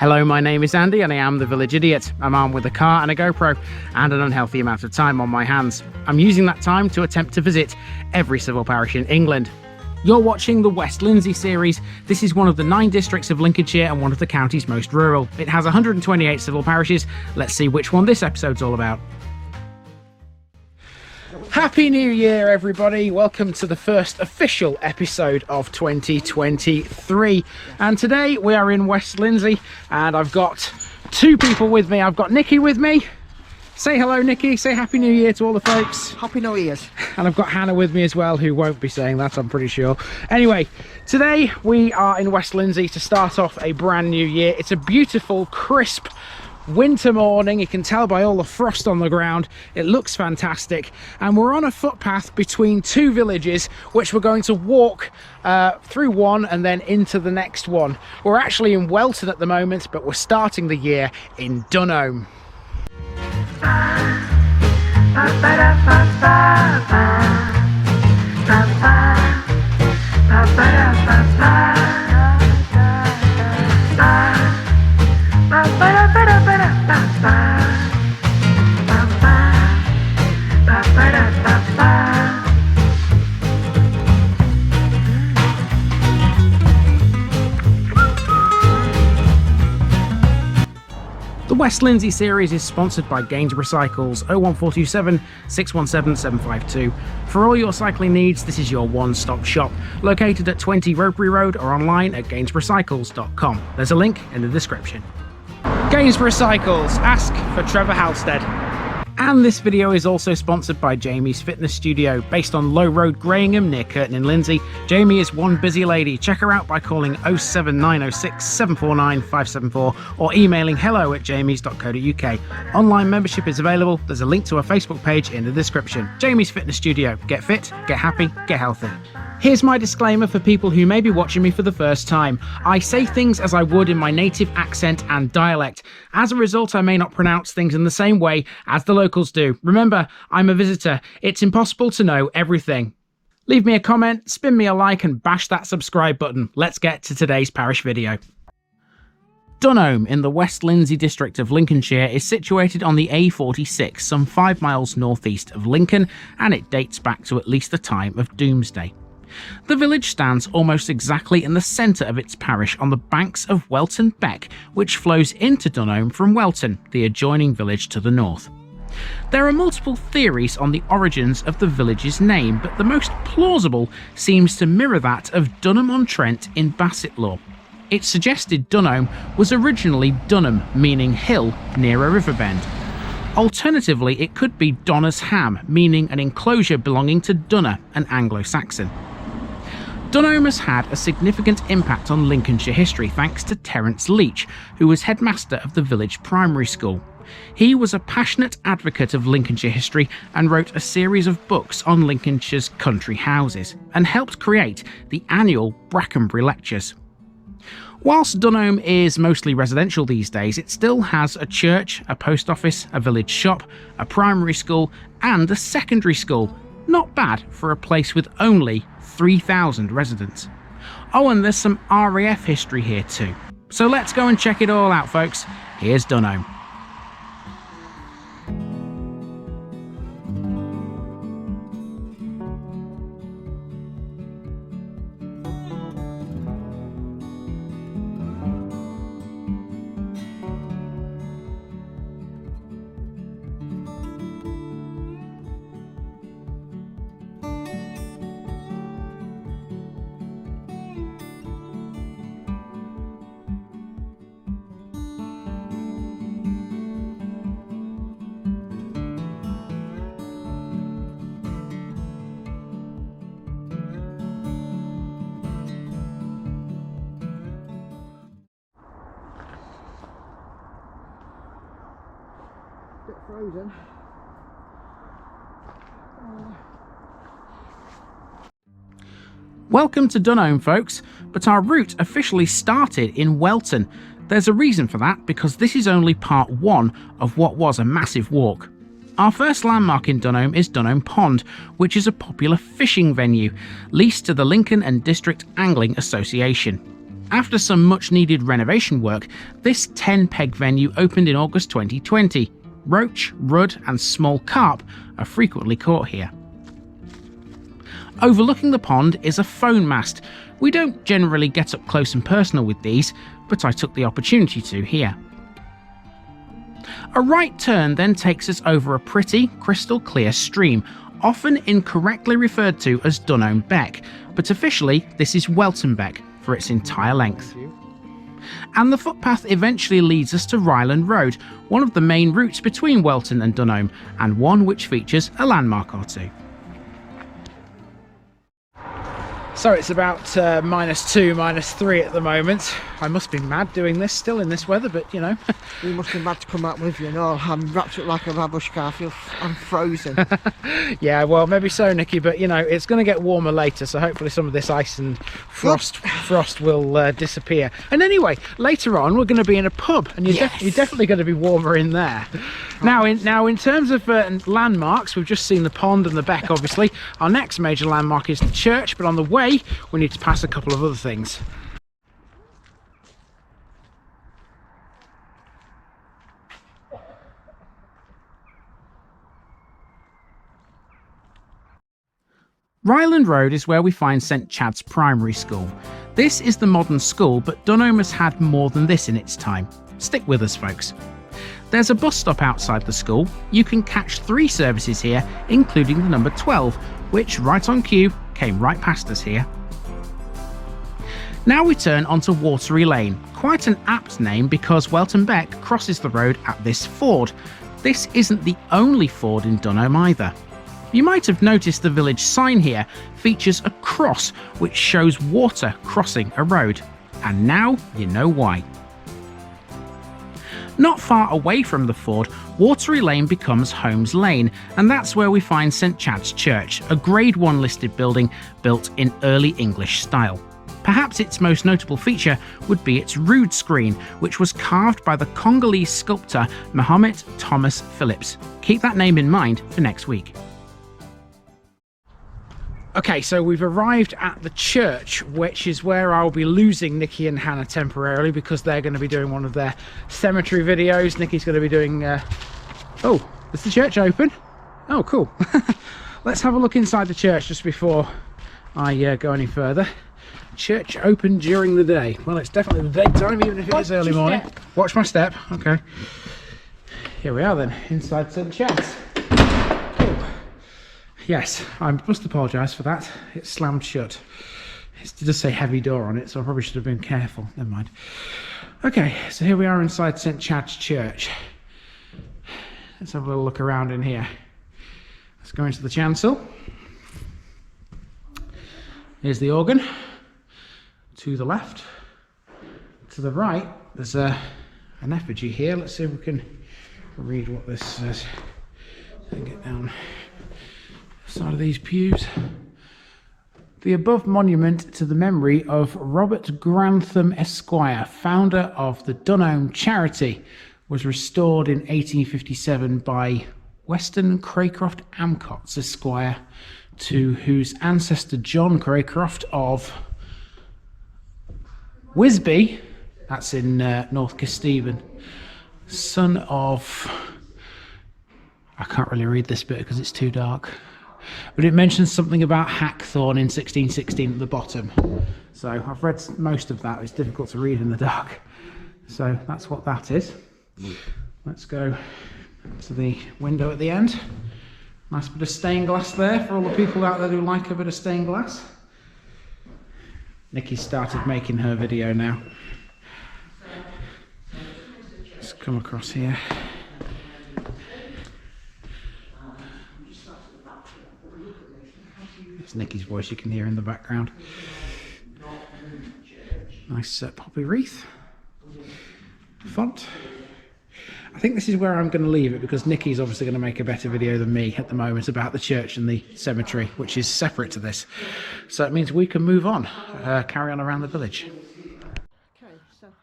Hello, my name is Andy and I am the Village Idiot. I'm armed with a car and a GoPro and an unhealthy amount of time on my hands. I'm using that time to attempt to visit every civil parish in England. You're watching the West Lindsey series. This is one of the 9 districts of Lincolnshire and one of the county's most rural. It has 128 civil parishes. Let's see which one this episode's all about. Happy New Year, everybody. Welcome to the first official episode of 2023. And today we are in West Lindsey and I've got 2 people with me. I've got Nikki with me. Say hello, Nikki. Say Happy New Year to all the folks. Happy New Year. And I've got Hannah with me as well, who won't be saying that, I'm pretty sure. Anyway, today we are in West Lindsey to start off a brand new year. It's a beautiful, crisp winter morning. You can tell by all the frost on the ground. It looks fantastic. And we're on a footpath between 2 villages, which we're going to walk through one and then into the next one. We're actually in Welton at the moment, but we're starting the year in Dunholme. The West Lindsey series is sponsored by Gainsborough Cycles 01427 617 752. For all your cycling needs, this is your one-stop shop, located at 20 Ropery Road or online at gainsboroughcycles.com. There's a link in the description. Gainsborough Cycles, ask for Trevor Halstead. And this video is also sponsored by Jamie's Fitness Studio, based on Low Road, Greyingham, near Curtin in Lindsey. Jamie is one busy lady. Check her out by calling 07906 749 574 or emailing hello@jamies.co.uk. Online membership is available. There's a link to her Facebook page in the description. Jamie's Fitness Studio. Get fit, get happy, get healthy. Here's my disclaimer for people who may be watching me for the first time. I say things as I would in my native accent and dialect. As a result, I may not pronounce things in the same way as the locals do. Remember, I'm a visitor. It's impossible to know everything. Leave me a comment, spin me a like and bash that subscribe button. Let's get to today's parish video. Dunholme in the West Lindsey district of Lincolnshire is situated on the A46, some 5 miles northeast of Lincoln, and it dates back to at least the time of Domesday. The village stands almost exactly in the centre of its parish on the banks of Welton Beck, which flows into Dunholme from Welton, the adjoining village to the north. There are multiple theories on the origins of the village's name, but the most plausible seems to mirror that of Dunham-on-Trent in Bassetlaw. It's suggested Dunholme was originally Dunham, meaning hill near a river bend. Alternatively, it could be Donna's ham, meaning an enclosure belonging to Donna, an Anglo Saxon. Dunham has had a significant impact on Lincolnshire history thanks to Terence Leach, who was headmaster of the village primary school. He was a passionate advocate of Lincolnshire history and wrote a series of books on Lincolnshire's country houses, and helped create the annual Brackenbury Lectures. Whilst Dunholme is mostly residential these days, it still has a church, a post office, a village shop, a primary school and a secondary school. Not bad for a place with only 3,000 residents. Oh, and there's some RAF history here too. So let's go and check it all out, folks. Here's Dunholme. Bit frozen. Welcome to Dunholme, folks, but our route officially started in Welton. There's a reason for that, because this is only part 1 of what was a massive walk. Our first landmark in Dunholme is Dunholme Pond, which is a popular fishing venue, leased to the Lincoln and District Angling Association. After some much-needed renovation work, this 10-peg venue opened in August 2020. Roach, rudd and small carp are frequently caught here. Overlooking the pond is a phone mast. We don't generally get up close and personal with these, but I took the opportunity to here. A right turn then takes us over a pretty, crystal clear stream, often incorrectly referred to as Dunholme Beck, but officially this is Welton Beck for its entire length. And the footpath eventually leads us to Ryland Road, one of the main routes between Welton and Dunholme, and one which features a landmark or two. So it's about -2, -3 at the moment. I must be mad doing this still in this weather, but you know. You must be mad to come out with you and all. I'm wrapped up like a babushka. I'm frozen. Yeah, well, maybe so, Nicky, but you know, it's going to get warmer later, so hopefully some of this ice and frost will disappear. And anyway, later on we're going to be in a pub, and you're definitely going to be warmer in there. Now in terms of landmarks, we've just seen the pond and the beck, obviously. Our next major landmark is the church, but on the way we need to pass a couple of other things. Ryland Road is where we find St Chad's Primary School. This is the modern school, but Dunham has had more than this in its time. Stick with us, folks. There's a bus stop outside the school. You can catch 3 services here, including the number 12, which, right on cue, came right past us here. Now we turn onto Watery Lane, quite an apt name because Welton Beck crosses the road at this ford. This isn't the only ford in Dunham either. You might have noticed the village sign here features a cross which shows water crossing a road, and now you know why. Not far away from the ford, Watery Lane becomes Holmes Lane, and that's where we find St Chad's Church, a Grade 1 listed building built in early English style. Perhaps its most notable feature would be its rood screen, which was carved by the Congolese sculptor Mohammed Thomas Phillips. Keep that name in mind for next week. Okay, so we've arrived at the church, which is where I'll be losing Nicky and Hannah temporarily because they're going to be doing one of their cemetery videos. Nicky's going to be doing... Oh, is the church open? Oh, cool. Let's have a look inside the church just before I go any further. Church open during the day. Well, it's definitely the daytime, even if it is early morning. Watch my step. Okay. Here we are then, inside St Chad's. Yes, I must apologise for that. It's slammed shut. It does say heavy door on it, so I probably should have been careful. Never mind. Okay, so here we are inside St Chad's Church. Let's have a little look around in here. Let's go into the chancel. Here's the organ. To the left. To the right, there's an effigy here. Let's see if we can read what this says. And get down side of these pews. The above monument to the memory of Robert Grantham Esquire, founder of the Dunholme charity, was restored in 1857 by Weston Craycroft Amcotts Esquire, to whose ancestor John Craycroft of Wisby, that's in North Kesteven, son of... I can't really read this bit because it's too dark. But it mentions something about Hackthorne in 1616 at the bottom. So I've read most of that. It's difficult to read in the dark. So that's what that is. Let's go to the window at the end. Nice bit of stained glass there for all the people out there who like a bit of stained glass. Nicky's started making her video now. Let's come across here. It's Nicky's voice you can hear in the background. Nice poppy wreath. Font. I think this is where I'm going to leave it because Nicky's obviously going to make a better video than me at the moment about the church and the cemetery, which is separate to this. So it means we can move on, carry on around the village.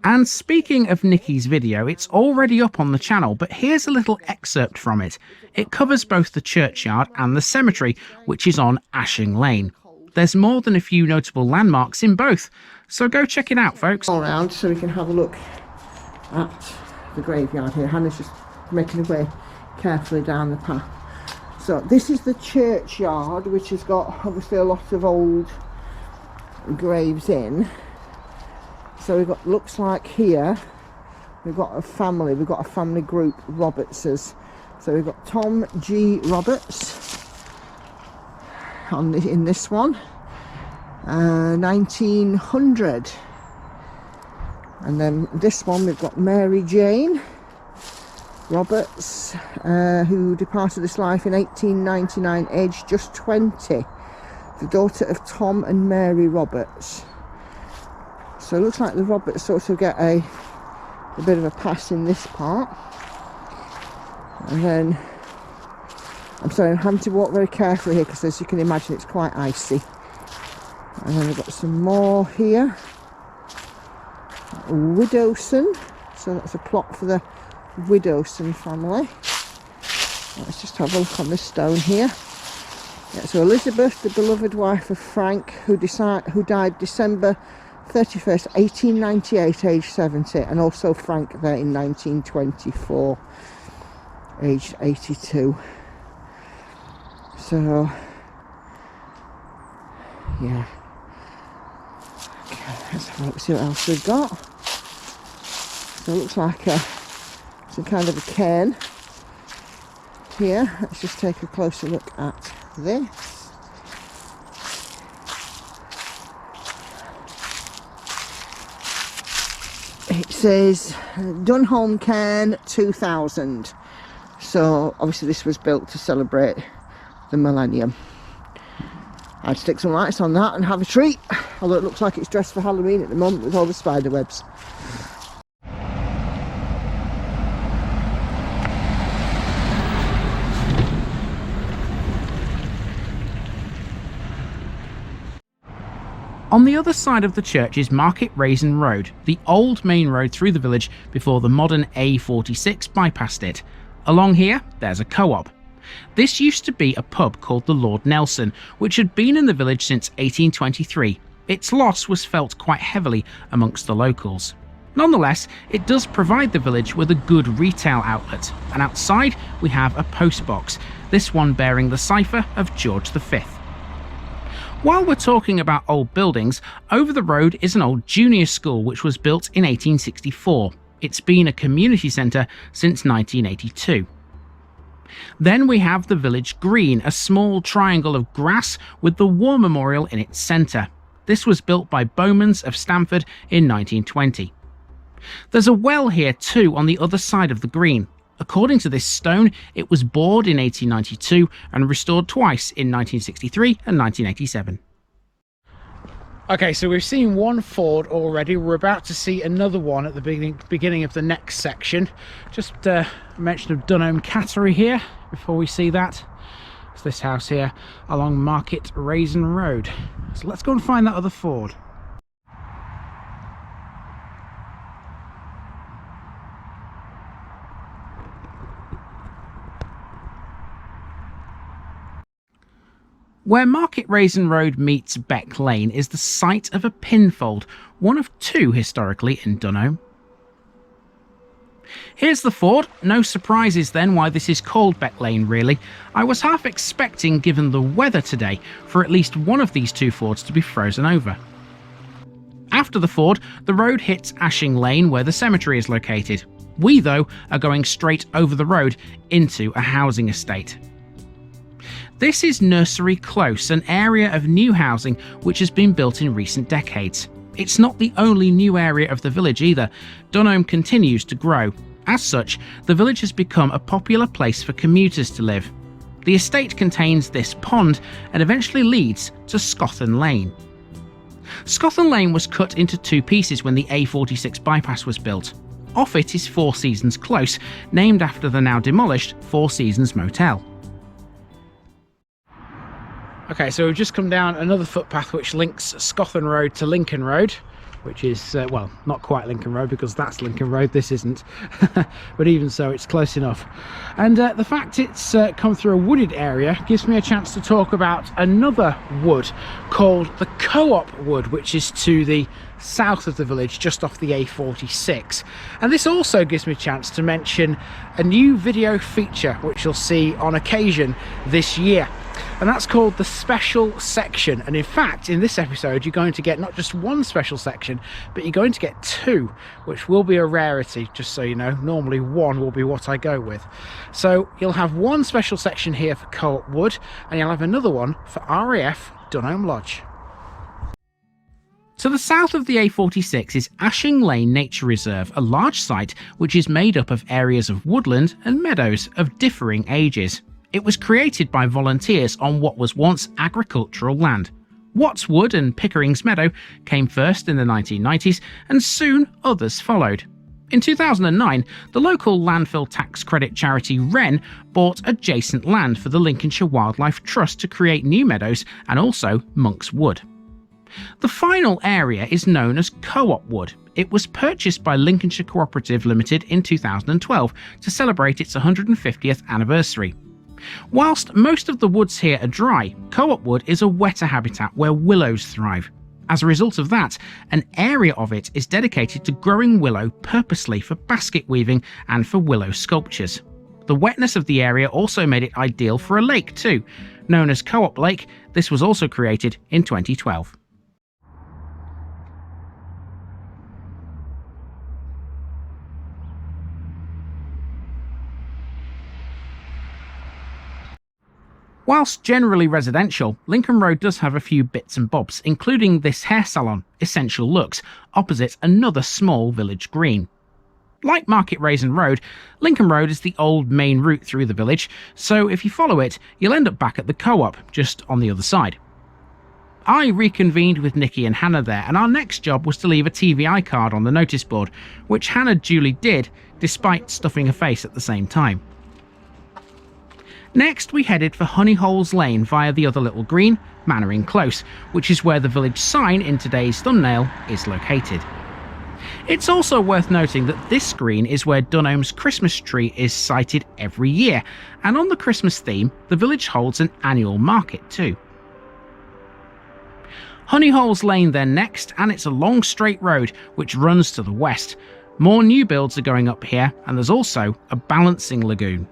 And speaking of Nicky's video, it's already up on the channel, but here's a little excerpt from it. It covers both the churchyard and the cemetery, which is on Ashing Lane. There's more than a few notable landmarks in both, so go check it out, folks. All round so we can have a look at the graveyard here. Hannah's just making her way carefully down the path. So this is the churchyard, which has got obviously a lot of old graves in. So we've got, looks like here we've got a family group, Robertses. So we've got Tom G. Roberts in this one, 1900. And then this one we've got Mary Jane Roberts, who departed this life in 1899, aged just 20, the daughter of Tom and Mary Roberts. So it looks like the Roberts sort of get a bit of a pass in this part. And then, I'm sorry, I'm having to walk very carefully here because, as you can imagine, it's quite icy. And then we've got some more here. Widowson, so that's a plot for the Widowson family. Let's just have a look on this stone here. Yeah, so Elizabeth, the beloved wife of Frank, who died December 31st, 1898, aged 70, and also Frank there in 1924, aged 82. So, yeah. Okay, let's have a look, see what else we've got. So it looks like some kind of a cairn here. Let's just take a closer look at this. It says Dunholme Cairn 2000. So obviously this was built to celebrate the millennium. I'd stick some lights on that and have a treat, although it looks like it's dressed for Halloween at the moment with all the spider webs. On the other side of the church is Market Raisin Road, the old main road through the village before the modern A46 bypassed it. Along here, there's a co-op. This used to be a pub called the Lord Nelson, which had been in the village since 1823. Its loss was felt quite heavily amongst the locals. Nonetheless, it does provide the village with a good retail outlet, and outside we have a post box, this one bearing the cipher of George V. While we're talking about old buildings, over the road is an old junior school which was built in 1864. It's been a community centre since 1982. Then we have the village green, a small triangle of grass with the War Memorial in its centre. This was built by Bowmans of Stamford in 1920. There's a well here too on the other side of the green. According to this stone, it was bored in 1892 and restored twice in 1963 and 1987. Okay, so we've seen one ford already. We're about to see another one at the beginning of the next section. Just a mention of Dunham Cattery here before we see that. It's this house here along Market Raisin Road. So let's go and find that other ford. Where Market Raisin Road meets Beck Lane is the site of a pinfold, one of two historically in Dunham. Here's the ford. No surprises then why this is called Beck Lane really. I was half expecting, given the weather today, for at least one of these two fords to be frozen over. After the ford, the road hits Ashing Lane where the cemetery is located. We though are going straight over the road into a housing estate. This is Nursery Close, an area of new housing which has been built in recent decades. It's not the only new area of the village either. Dunholme continues to grow. As such, the village has become a popular place for commuters to live. The estate contains this pond and eventually leads to Scothan Lane. Scothan Lane was cut into two pieces when the A46 bypass was built. Off it is Four Seasons Close, named after the now demolished Four Seasons Motel. Okay, so we've just come down another footpath which links Scothan Road to Lincoln Road. which is, well, not quite Lincoln Road because that's Lincoln Road, this isn't. But even so, it's close enough. And the fact it's come through a wooded area gives me a chance to talk about another wood called the Co-op Wood, which is to the south of the village, just off the A46. And this also gives me a chance to mention a new video feature which you'll see on occasion this year, and that's called the special section. And in fact, in this episode you're going to get not just one special section, but you're going to get two, which will be a rarity, just so you know. Normally one will be what I go with. So you'll have one special section here for Co-op Wood, and you'll have another one for RAF Dunholme Lodge. To the south of the A46 is Ashing Lane Nature Reserve, a large site which is made up of areas of woodland and meadows of differing ages. It was created by volunteers on what was once agricultural land. Watts Wood and Pickering's Meadow came first in the 1990s, and soon others followed. In 2009, the local landfill tax credit charity Wren bought adjacent land for the Lincolnshire Wildlife Trust to create new meadows and also Monk's Wood. The final area is known as Co-op Wood. It was purchased by Lincolnshire Cooperative Limited in 2012 to celebrate its 150th anniversary. Whilst most of the woods here are dry, Co-op Wood is a wetter habitat where willows thrive. As a result of that, an area of it is dedicated to growing willow purposely for basket weaving and for willow sculptures. The wetness of the area also made it ideal for a lake too. Known as Co-op Lake, this was also created in 2012. Whilst generally residential, Lincoln Road does have a few bits and bobs, including this hair salon, Essential Looks, opposite another small village green. Like Market Raisin Road, Lincoln Road is the old main route through the village, so if you follow it, you'll end up back at the Co-op, just on the other side. I reconvened with Nikki and Hannah there, and our next job was to leave a TVI card on the notice board, which Hannah duly did, despite stuffing her face at the same time. Next, we headed for Honeyholes Lane via the other little green, Mannering Close, which is where the village sign in today's thumbnail is located. It's also worth noting that this green is where Dunholme's Christmas tree is sited every year, and on the Christmas theme, the village holds an annual market too. Honeyholes Lane then next, and it's a long straight road which runs to the west. More new builds are going up here, and there's also a balancing lagoon.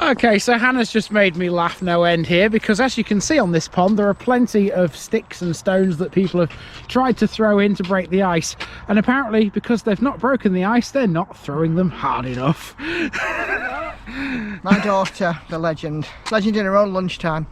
Okay, so Hannah's just made me laugh no end here, because as you can see on this pond there are plenty of sticks and stones that people have tried to throw in to break the ice, and apparently because they've not broken the ice, they're not throwing them hard enough. My daughter, the legend in her own lunchtime.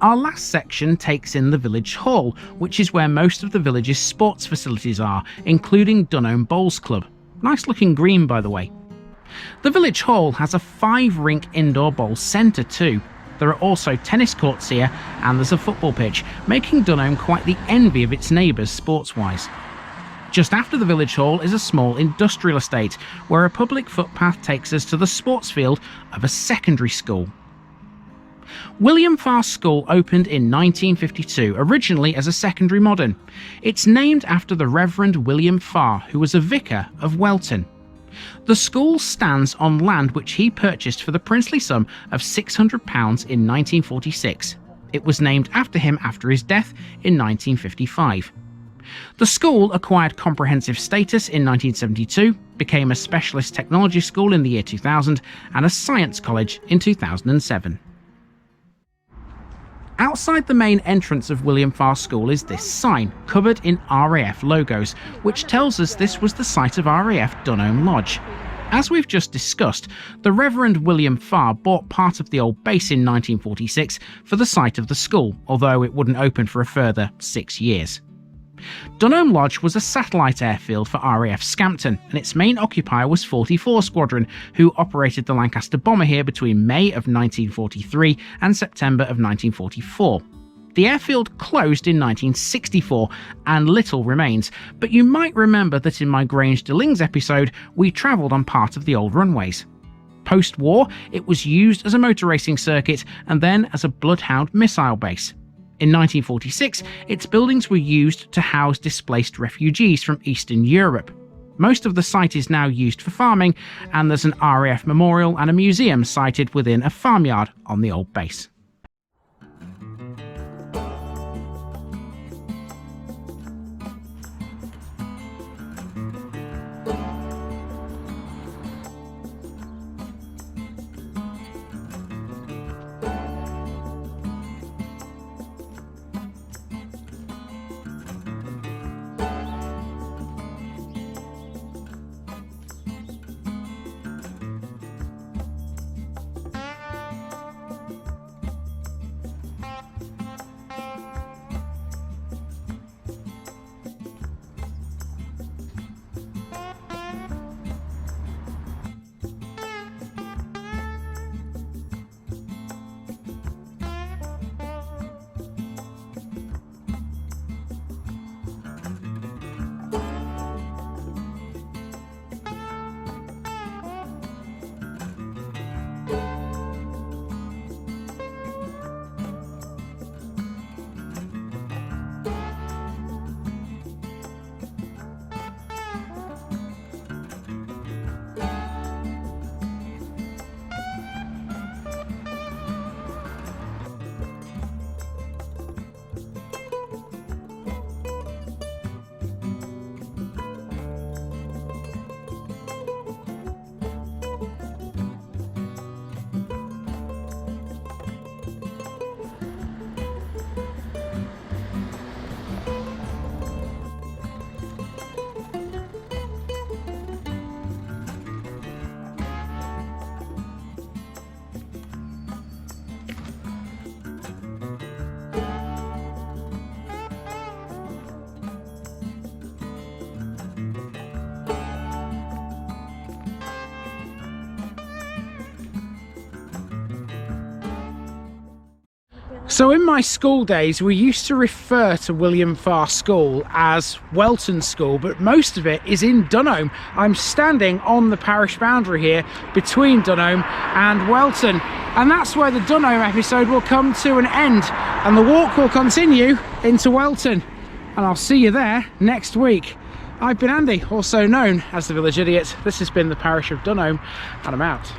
Our last section takes in the village hall, which is where most of the village's sports facilities are, including Dunholme Bowls Club. Nice looking green, by the way. The village hall has a 5-rink indoor bowl centre too. There are also tennis courts here, and there's a football pitch, making Dunholme quite the envy of its neighbours sports-wise. Just after the village hall is a small industrial estate, where a public footpath takes us to the sports field of a secondary school. William Farr School opened in 1952, originally as a secondary modern. It's named after the Reverend William Farr, who was a vicar of Welton. The school stands on land which he purchased for the princely sum of £600 in 1946. It was named after him after his death in 1955. The school acquired comprehensive status in 1972, became a specialist technology school in the year 2000, and a science college in 2007. Outside the main entrance of William Farr School is this sign, covered in RAF logos, which tells us this was the site of RAF Dunholme Lodge. As we've just discussed, the Reverend William Farr bought part of the old base in 1946 for the site of the school, although it wouldn't open for a further 6 years. Dunholme Lodge was a satellite airfield for RAF Scampton, and its main occupier was 44 Squadron, who operated the Lancaster bomber here between May of 1943 and September of 1944. The airfield closed in 1964 and little remains, but you might remember that in my Grange de Lings episode we travelled on part of the old runways. Post-war, it was used as a motor racing circuit and then as a Bloodhound missile base. In 1946, its buildings were used to house displaced refugees from Eastern Europe. Most of the site is now used for farming, and there's an RAF memorial and a museum sited within a farmyard on the old base. So in my school days, we used to refer to William Farr School as Welton School, but most of it is in Dunholme. I'm standing on the parish boundary here between Dunholme and Welton, and that's where the Dunholme episode will come to an end, and the walk will continue into Welton, and I'll see you there next week. I've been Andy, also known as the Village Idiot. This has been the parish of Dunholme, and I'm out.